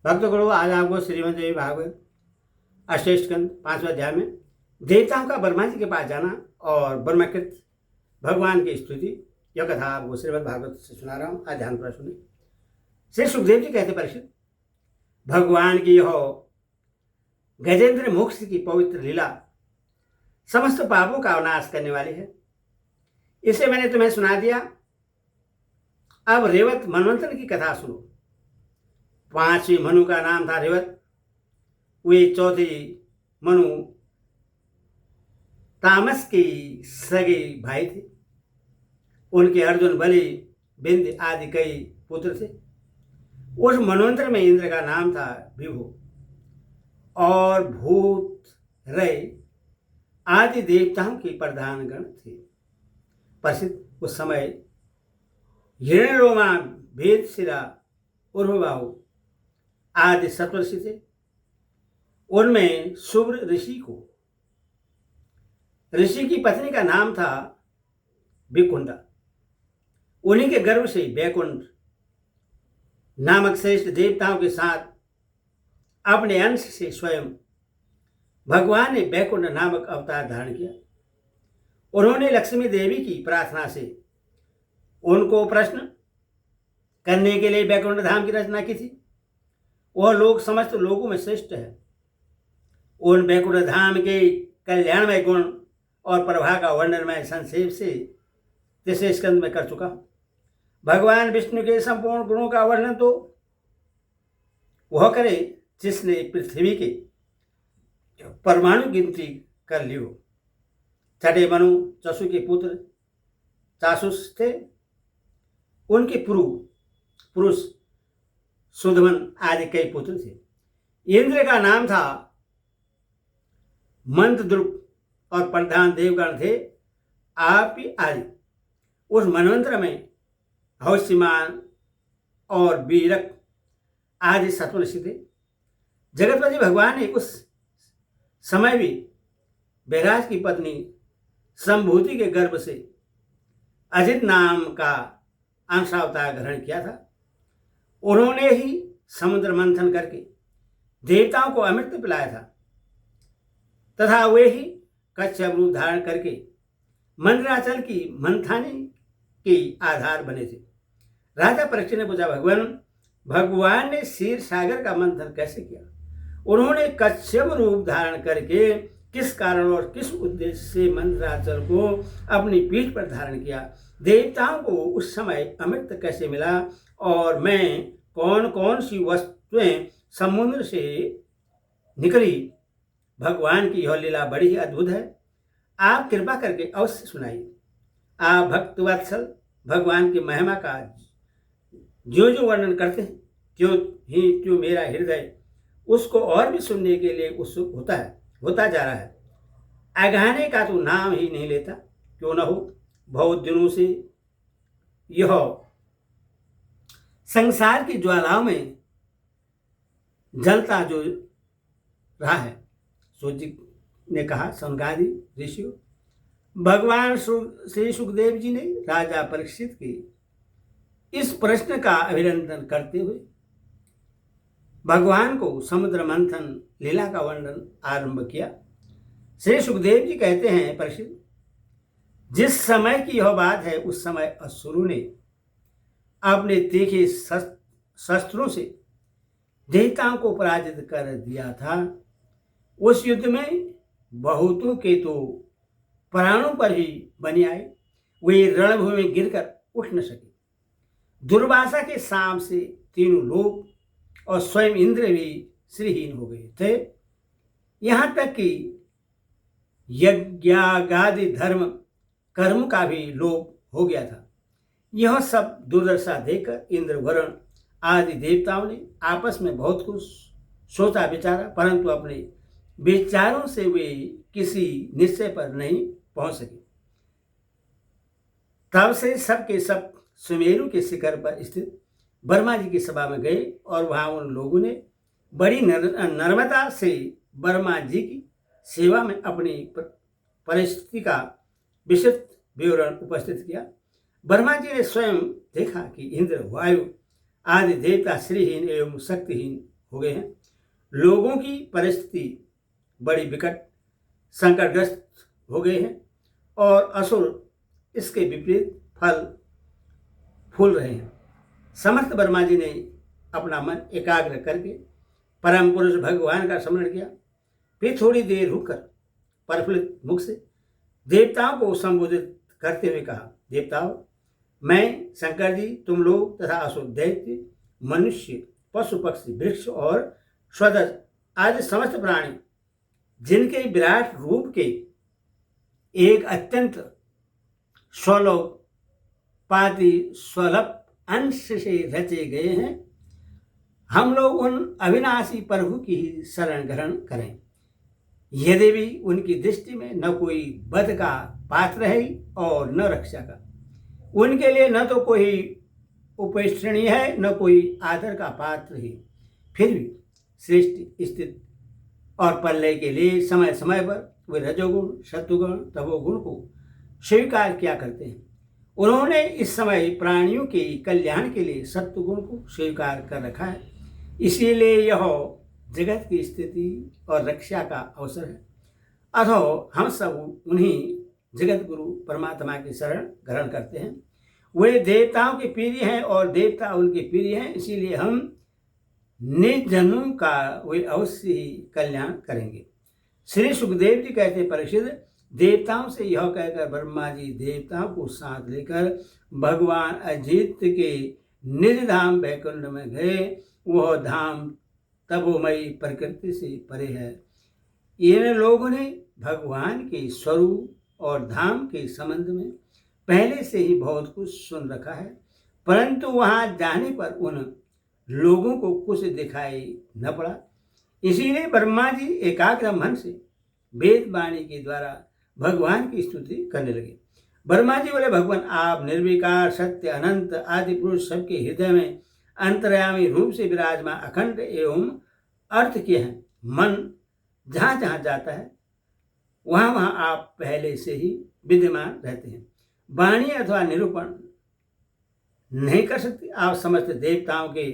भक्तगणों, आज आपको श्रीमद् देवी भागवत अष्टम स्कंद 5वें अध्याय में देवताओं का ब्रह्मा जी के पास जाना और ब्रह्मकृत भगवान की स्तुति, यह कथा आपको श्रीमद् भागवत से सुना रहा हूँ। आज ध्यान पर सुनिए। श्री सुखदेव जी कहते परीक्षित, भगवान की यह गजेंद्र मोक्ष की पवित्र लीला समस्त पापों का विनाश करने वाली है। इसे मैंने तुम्हें सुना दिया। अब रेवत मनवंतर की कथा सुनो। 5वीं मनु का नाम था रेवत। वे चौथी मनु तामस की सगे भाई थे। उनके अर्जुन, बलि, बिंद आदि कई पुत्र थे। उस मनवंतर में इंद्र का नाम था विभु और भूत रय आदि देवताओं के प्रधान गण थे। प्रसिद्ध उस समय हिरण्यरोमा, भेदशिरा, उर्वबाहु आदि सप्तर्षि थे। उनमें शुभ्र ऋषि की पत्नी का नाम था विकुंडा। उन्हीं के गर्भ से बैकुंठ नामक श्रेष्ठ देवताओं के साथ अपने अंश से स्वयं भगवान ने बैकुंठ नामक अवतार धारण किया। उन्होंने लक्ष्मी देवी की प्रार्थना से उनको प्रश्न करने के लिए बैकुंठ धाम की रचना की थी। वह लोग समस्त लोगों में श्रेष्ठ है। उन बैकुंठ धाम के कल्याणमय गुण और प्रभा का वर्णन मैं संक्षेप से 3 स्कंद में कर चुका हूं। भगवान विष्णु के संपूर्ण गुणों का वर्णन तो वह करे जिसने पृथ्वी के परमाणु गिनती कर ली हो। छठे मनु चसु के पुत्र चासुस थे। उनके पुरुष सुधमन आदि कई पुत्र थे। इंद्र का नाम था मंत्रद्रुप और प्रधान देवगण थे आप आदि। उस मनवंतर में हौष्यमान और बीरक आदि सत्वऋषि थे। जगतपति भगवान ने उस समय भी बैराज की पत्नी संभूति के गर्भ से अजित नाम का अंशावतार ग्रहण किया था। उन्होंने ही समुद्र मंथन करके देवताओं को अमृत पिलाया था तथा वे ही कच्छप रूप धारण करके मंदराचल की मंथाने के आधार बने थे। राजा परीक्षित ने पूछा, भगवान ने क्षीर सागर का मंथन कैसे किया? उन्होंने कच्छप रूप धारण करके किस कारण और किस उद्देश्य से मंदराचल को अपनी पीठ पर धारण किया? देवताओं को उस समय अमृत कैसे मिला? और मैं कौन कौन सी वस्तुएं समुद्र से निकली? भगवान की यह लीला बड़ी ही अद्भुत है। आप कृपा करके अवश्य सुनाइए। आप भक्तवत्सल भगवान की महिमा का जो जो वर्णन करते हैं क्यों मेरा हृदय उसको और भी सुनने के लिए उत्सुक होता जा रहा है। अगहने का तो नाम ही नहीं लेता। क्यों न हो, बहुत दिनों से यह संसार की ज्वालाओं में जलता जो रहा है। सूजी ने कहा, सनकादि ऋषियों, भगवान श्री सुखदेव जी ने राजा परीक्षित के इस प्रश्न का अभिनंदन करते हुए भगवान को समुद्र मंथन लीला का वर्णन आरंभ किया। श्री सुखदेव जी कहते हैं, परीक्षित, जिस समय की यह बात है उस समय असुरों ने अपने तीखे शस्त्रों से देवताओं को पराजित कर दिया था। उस युद्ध में बहुतों के तो प्राणों पर ही बने आए। वे रणभूमि में गिरकर उठ न सके। दुर्वासा के शाम से तीनों लोग और स्वयं इंद्र भी श्रीहीन हो गए थे। यहाँ तक कि यज्ञागादि धर्म कर्म का भी लोप हो गया था। यह सब दुर्दशा देकर इंद्र, वरुण आदि देवताओं ने आपस में बहुत कुछ सोचा विचारा, परंतु अपने विचारों से वे किसी निश्चय पर नहीं पहुंच सके। तब से सब के सब सुमेरु के शिखर पर स्थित ब्रह्मा जी की सभा में गए और वहां उन लोगों ने बड़ी नर्मता से ब्रह्मा जी की सेवा में अपनी परिस्थिति का विस्तृत विवरण उपस्थित किया। ब्रह्मा जी ने स्वयं देखा कि इंद्र, वायु आदि देवता श्रीहीन एवं शक्तिहीन हो गए हैं। लोगों की परिस्थिति बड़ी विकट संकटग्रस्त हो गए हैं और असुर इसके विपरीत फल फूल रहे हैं। समर्थ वर्मा जी ने अपना मन एकाग्र करके परम पुरुष भगवान का स्मरण किया। फिर थोड़ी देर रुककर प्रफुल्लित मुख से देवताओं को संबोधित करते हुए कहा, देवताओं, मैं शंकर जी, तुम लोग तथा असुर दैत्य, मनुष्य, पशु पक्षी, वृक्ष और स्वदज आदि समस्त प्राणी जिनके विराट रूप के एक अत्यंत स्वलोपाति स्वलभ अंश से रचे गए हैं, हम लोग उन अविनाशी प्रभु की ही शरण ग्रहण करें। यदि भी उनकी दृष्टि में न कोई वध का पात्र है और न रक्षा का, उनके लिए न तो कोई उपेक्षणीय है न कोई आदर का पात्र है, फिर भी श्रेष्ठ स्थिति और प्रलय के लिए समय समय पर वे रजोगुण, सत्वगुण, तमोगुण को स्वीकार किया करते हैं। उन्होंने इस समय प्राणियों के कल्याण के लिए सत्वगुण को स्वीकार कर रखा है, इसीलिए यह जगत की स्थिति और रक्षा का अवसर है। अथो हम सब उन्हीं जगत गुरु परमात्मा की शरण ग्रहण करते हैं। वे देवताओं के प्रिय हैं और देवता उनके प्रिय हैं, इसीलिए हम निर्जनों का वे अवश्य ही कल्याण करेंगे। श्री सुखदेव जी कहते हैं, परीक्षित, देवताओं से यह कहकर ब्रह्मा जी देवताओं को साथ लेकर भगवान अजित के निज धाम वैकुंठ में गए। वह धाम तपोमयी प्रकृति से परे है। इन लोगों ने भगवान के स्वरूप और धाम के संबंध में पहले से ही बहुत कुछ सुन रखा है, परंतु वहां जाने पर उन लोगों को कुछ दिखाई न पड़ा। इसीलिए ब्रह्मा जी एकाग्र मन से वेद वाणी के द्वारा भगवान की स्तुति करने लगे। ब्रह्मा जी बोले, भगवान आप निर्विकार, सत्य, अनंत, आदि पुरुष सबके हृदय में अंतर्यामी रूप से विराजमान अखंड एवं अर्थ किए हैं। मन जहाँ जहाँ जाता है वहाँ वहाँ आप पहले से ही विद्यमान रहते हैं। वाणी अथवा निरूपण नहीं कर सकते। आप समस्त देवताओं के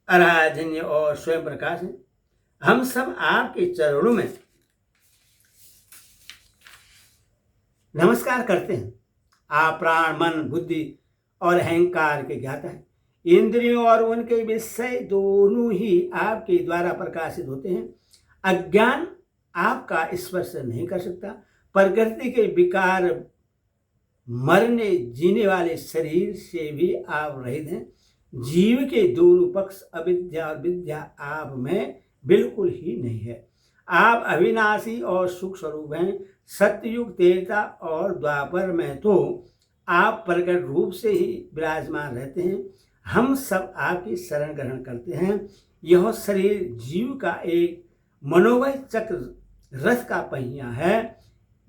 आराधन्य और स्वयं प्रकाश हैं। हम सब आपके चरणों में नमस्कार करते हैं। आप प्राण, मन, बुद्धि और अहंकार के ज्ञाता हैं। इंद्रियों और उनके विषय दोनों ही आपके द्वारा प्रकाशित होते हैं। अज्ञान आपका स्पर्श नहीं कर सकता। प्रकृति के विकार, मरने जीने वाले शरीर से भी आप रहित हैं। जीव के दोनों पक्ष अविद्या और विद्या आप में बिल्कुल ही नहीं है। आप अविनाशी और सुख स्वरूप हैं। सत्ययुग, त्रेता और द्वापर में तो आप प्रकट रूप से ही विराजमान रहते हैं। हम सब आपकी शरण ग्रहण करते हैं। यह शरीर जीव का एक मनोमय चक्र रथ का पहिया है।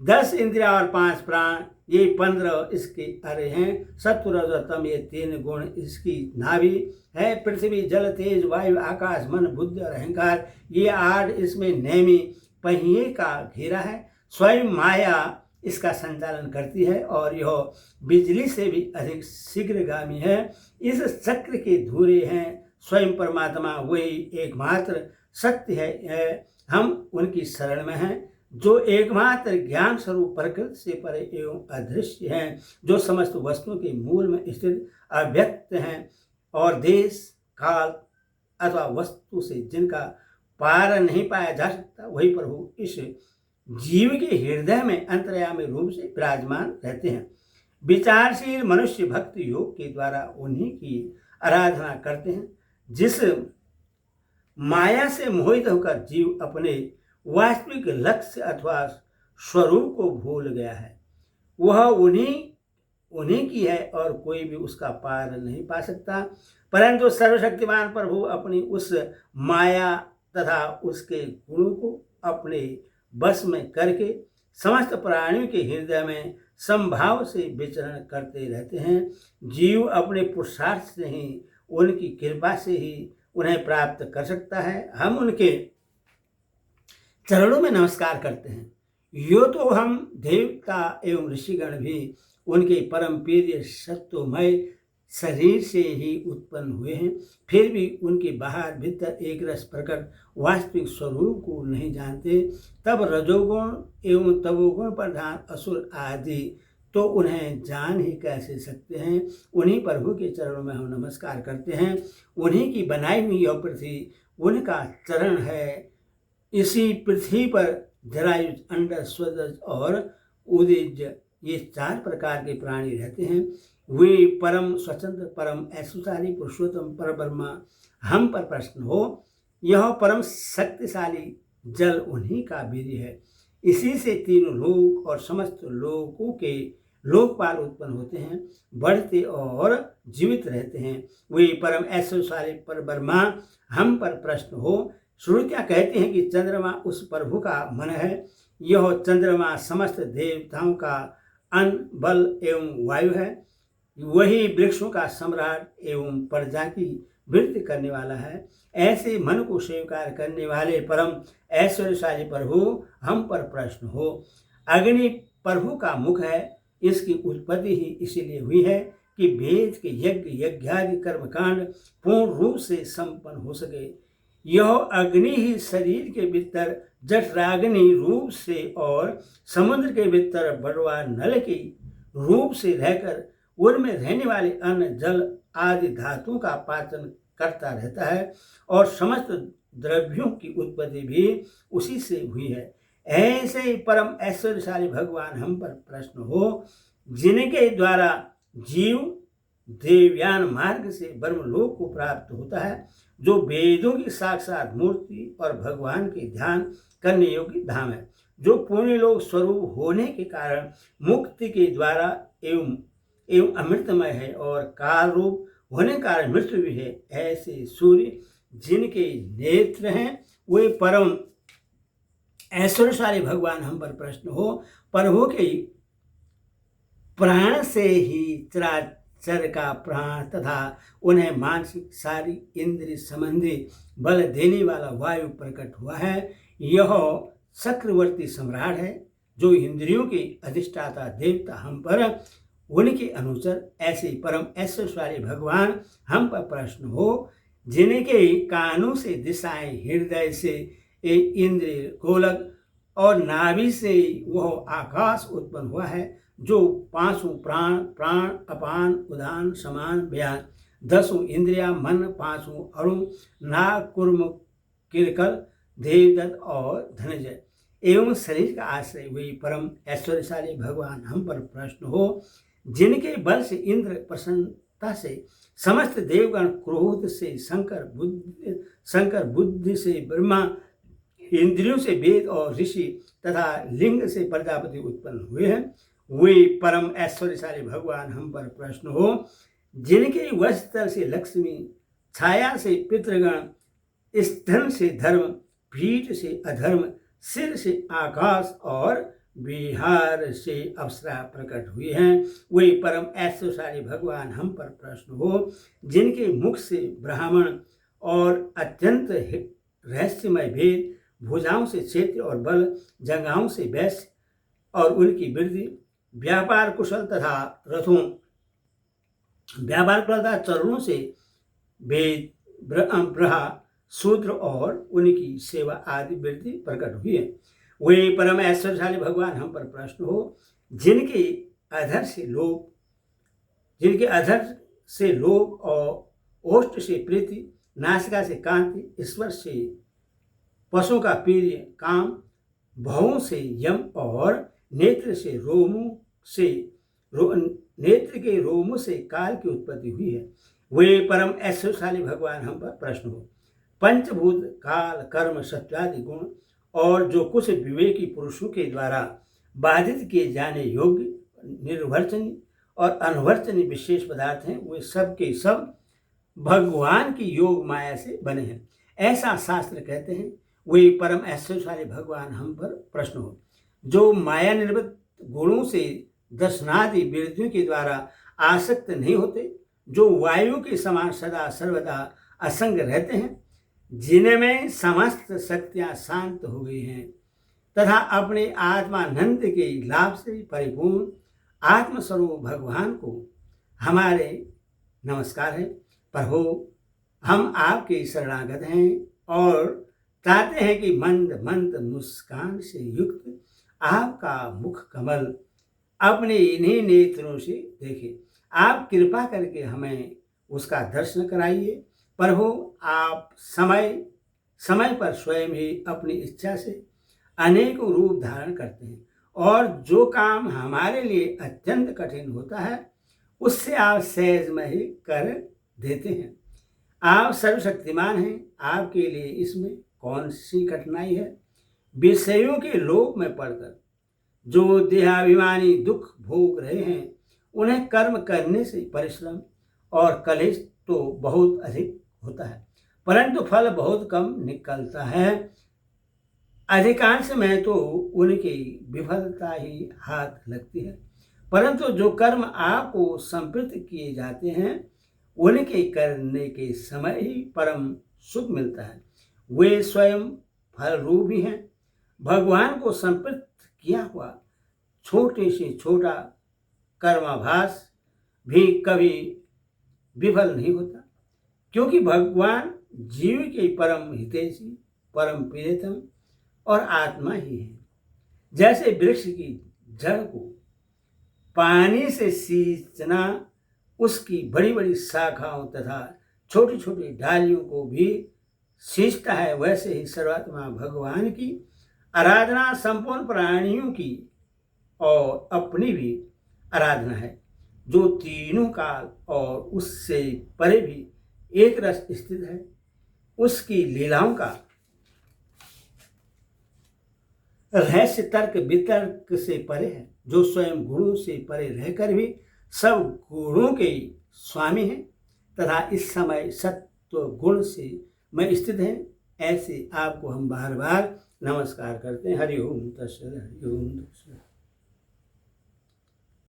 10 इंद्रिया और 5 प्राण, ये 15 इसके अरे हैं। सत्व, रजो, तम, ये 3 गुण इसकी नाभि है। पृथ्वी, जल, तेज, वायु, आकाश, मन, बुद्धि और अहंकार, ये 8 इसमें नेमी पहिए का घेरा है। स्वयं माया इसका संचालन करती है और यह बिजली से भी अधिक शीघ्रगामी है। इस चक्र के धुरे हैं स्वयं परमात्मा, वही एकमात्र सत्य है। हम उनकी शरण में हैं जो एकमात्र ज्ञान स्वरूप प्रकृति से परे एवं अदृश्य हैं, जो समस्त वस्तुओं के मूल में स्थित अव्यक्त हैं और देश, काल अथवा वस्तु से जिनका पार नहीं पाया जा सकता, वही प्रभु इस जीव के हृदय में अंतर्यामी रूप से विराजमान रहते हैं। विचारशील मनुष्य भक्ति योग के द्वारा उन्हीं की आराधना करते हैं। जिस माया से मोहित होकर जीव अपने वास्तविक लक्ष्य अथवा स्वरूप को भूल गया है, वह उन्हीं की है और कोई भी उसका पार नहीं पा सकता। परंतु सर्वशक्तिमान प्रभु अपनी उस माया तथा उसके गुणों को अपने बस में करके समस्त प्राणियों के हृदय में संभाव से विचरण करते रहते हैं। जीव अपने पुरुषार्थ से ही, उनकी कृपा से ही उन्हें प्राप्त कर सकता है। हम उनके चरणों में नमस्कार करते हैं। यो तो हम देवता एवं ऋषिगण भी उनके परम प्रिय सत्वमय शरीर से ही उत्पन्न हुए हैं, फिर भी उनके बाहर भीतर एक रस प्रकट वास्तविक स्वरूप को नहीं जानते, तब रजोगुण एवं तमोगुण प्रधान असुर आदि तो उन्हें जान ही कैसे सकते हैं। उन्हीं प्रभु के चरणों में हम नमस्कार करते हैं। उन्हीं की बनाई हुई यह पृथ्वी उनका चरण है। इसी पृथ्वी पर जरायुज, अंडज, स्वजज और उदज ये 4 प्रकार के प्राणी रहते हैं। वे परम स्वतंत्र, परम ऐश्वर्यशाली, पुरुषोत्तम परब्रह्मा हम पर प्रसन्न हो। यह परम शक्तिशाली जल उन्हीं का वीर्य है। इसी से तीनों लोक और समस्त लोकों के लोकपाल उत्पन्न होते हैं, बढ़ते और जीवित रहते हैं। वे परम ऐश्वर्यशाली परब्रह्मा हम पर प्रसन्न हो। श्रुतियाँ कहते हैं कि चंद्रमा उस प्रभु का मन है। यह चंद्रमा समस्त देवताओं का अन्न, बल एवं वायु है। वही वृक्षों का सम्राट एवं प्रजा की वृद्धि करने वाला है। ऐसे मन को स्वीकार करने वाले परम ऐश्वर्यशाली प्रभु हम पर प्रसन्न हो। अग्नि प्रभु का मुख है। इसकी उत्पत्ति ही इसीलिए हुई है कि वेद के यज्ञ, यज्ञादि कर्मकांड पूर्ण रूप से संपन्न हो सके। यह अग्नि ही शरीर के भीतर जठराग्नि रूप से और समुद्र के भीतर बड़वा नल के रूप से रहकर उनमें रहने वाले अन्न, जल आदि धातुओं का पाचन करता रहता है और समस्त द्रव्यों की उत्पत्ति भी उसी से हुई है। ऐसे ही परम ऐश्वर्यशाली भगवान हम पर प्रसन्न हो, जिनके द्वारा जीव देवयान मार्ग से ब्रह्मलोक को प्राप्त होता है, जो वेदों की साक्षात मूर्ति और भगवान के ध्यान करने योग्य धाम है, जो पुण्य लोक स्वरूप होने के कारण मुक्ति के द्वारा एवं अमृतमय है और काल रूप होने के कारण मृत्यु भी है। ऐसे सूर्य जिनके नेत्र हैं, वे परम ऐश्वर्यशाली भगवान हम पर प्रसन्न हो। प्रभु के प्राण से ही चराचर का प्राण तथा उन्हें मानसिक, शारीरिक, इंद्रिय संबंधी बल देने वाला वायु प्रकट हुआ है। यह चक्रवर्ती सम्राट है, जो इंद्रियों के अधिष्ठाता देवता हम पर उनके अनुचर। ऐसे परम ऐश्वर्यशाली भगवान हम पर प्रसन्न हो, जिनके कानों से दिशाएं, हृदय से इंद्रिय गोलक और नाभि से वह आकाश उत्पन्न हुआ है, जो 5 प्राण, अपान, उदान, समान, व्यान, 10 इंद्रियां, मन, 5 अणु, नाग, कुर्म, किरकल, देवदत्त और धनंजय एवं शरीर का आश्रय हुई परम ऐश्वर्यशाली भगवान हम पर प्रसन्न हो, जिनके बल से इंद्र प्रसन्नता से, समस्त देवगण क्रोध से, शंकर बुद्धि से, ब्रह्मा इंद्रियों से, वेद और ऋषि तथा लिंग से प्रजापति उत्पन्न हुए हैं। वे परम ऐश्वर्यशाली भगवान हम पर प्रसन्न हो, जिनके वस्त्र से लक्ष्मी, छाया से पितृगण, स्तन से धर्म, पीठ से अधर्म, सिर से आकाश और बिहार से अप्सरा प्रकट हुई हैं। वे परम ऐश्वर्यशाली भगवान हम पर प्रसन्न हो, जिनके मुख से ब्राह्मण और अत्यंत रहस्यमय भेद, भुजाओं से क्षेत्र और बल, जंघाओं से वैश्य और उनकी वृद्धि, व्यापार कुशल तथा रथों, व्यापार तथा चरणों से वेद, ब्रहा, शूद्र और उनकी सेवा आदि वृद्धि प्रकट हुई है। वे परम ऐश्वर्यशाली भगवान हम पर प्रसन्न हो, जिनके अधर से लोभ और ओष्ठ से प्रीति, नासिका से कांति, ईश्वर से पशुओं का प्रिय काम, भवों से यम और नेत्र के रोमों से काल की उत्पत्ति हुई है। वे परम ऐश्वर्यशाली भगवान हम पर प्रसन्न हो। पंचभूत, काल, कर्म, सत्यादि गुण और जो कुछ विवेकी पुरुषों के द्वारा बाधित किए जाने योग्य, निर्वर्चनीय और अनवर्चनीय विशेष पदार्थ हैं, वे सब के सब भगवान की योग माया से बने हैं, ऐसा शास्त्र कहते हैं। वे परम ऐश्वर्यशाली भगवान हम पर प्रसन्न हो, जो माया निर्मित गुणों से दर्शनादि वृत्तियों के द्वारा आसक्त नहीं होते, जो वायु के समान सदा सर्वदा असंग रहते हैं, जिनमें समस्त शक्तियां शांत हो गई हैं तथा अपने आत्मानंद के लाभ से परिपूर्ण आत्मस्वरूप भगवान को हमारे नमस्कार है। प्रभु, हम आपके शरणागत हैं और चाहते हैं कि मंद मंद मुस्कान से युक्त आपका मुख कमल अपने इन्हीं नेत्रों से देखें। आप कृपा करके हमें उसका दर्शन कराइए। प्रभु, आप समय समय पर स्वयं ही अपनी इच्छा से अनेकों रूप धारण करते हैं और जो काम हमारे लिए अत्यंत कठिन होता है उससे आप सहज में ही कर देते हैं। आप सर्वशक्तिमान हैं, आपके लिए इसमें कौन सी कठिनाई है। विषयों के लोक में पड़कर जो देहाभिमानी दुख भोग रहे हैं उन्हें कर्म करने से परिश्रम और कलेश तो बहुत अधिक होता है, परंतु फल बहुत कम निकलता है। अधिकांश में तो उनकी विफलता ही हाथ लगती है, परंतु जो कर्म आपको संपृक्त किए जाते हैं उनके करने के समय ही परम सुख मिलता है। वे स्वयं फल रूप भी हैं। भगवान को संपृक्त किया हुआ छोटे से छोटा कर्माभास भी कभी विफल नहीं होता, क्योंकि भगवान जीव के परम हितैषी, परम प्रियतम और आत्मा ही है। जैसे वृक्ष की जड़ को पानी से सींचना उसकी बड़ी बड़ी शाखाओं तथा छोटी छोटी डालियों को भी सींचता है, वैसे ही सर्वात्मा भगवान की आराधना संपूर्ण प्राणियों की और अपनी भी आराधना है, जो तीनों काल और उससे परे भी एक रस स्थित है। उसकी लीलाओं का रहस्य तर्क वितर्क से परे है, जो स्वयं गुणों से परे रहकर भी सब गुणों के स्वामी हैं तथा इस समय सत्व गुण से में स्थित हैं। ऐसे आपको हम बार बार नमस्कार करते हैं। हरि ओम तत्सत, हरि ओम तत्सत।